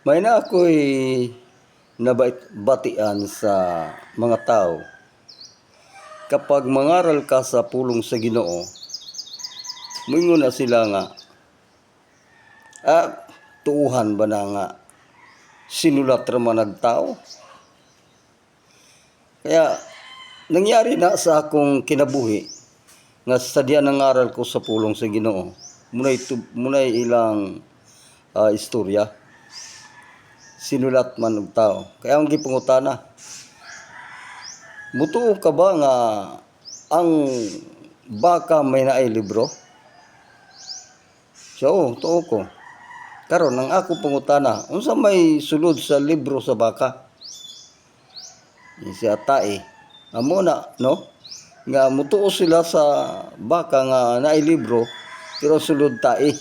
May na ako'y nabatian sa mga tao. Kapag mangaral ka sa pulong sa Ginoo, moingon na sila nga, tuuhan ba na nga sinulat raman nagtao? Kaya nangyari na sa akong kinabuhi nga sadya nangaral ko sa pulong sa Ginoo. Munay ilang istorya. Sinulat man og tao. Kaya ang gipangutana, mutuo ka ba nga ang baka may naay libro? So, tuo ko. Karon ang ako pangutana, unsa may sulod sa libro sa baka? Si Atae. Amo na, no? Nga mutuo sila sa baka nga naay libro, pero sulod tae.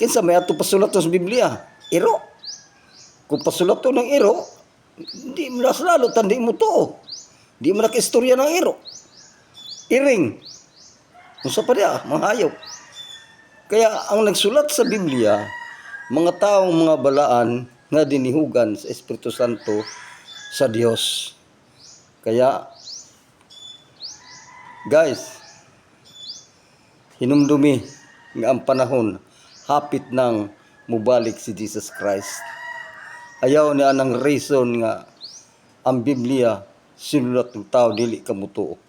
Kinsa may ato pasulat sa Biblia? Iro. Kung pasulat to ng iro, di mo naslalo, tandi mo to. Di mo nakistorya ng iro. Iring. Unsa pa diya, mga hayop. Kaya ang nagsulat sa Biblia, mga taong mga balaan nga dinihugan sa Espiritu Santo sa Dios. Kaya, guys, hinumdumi nga ang panahon hapit nang mubalik si Jesus Christ. Ayaw niya ng reason nga ang Biblia sinulat ng tao dili kamutuo.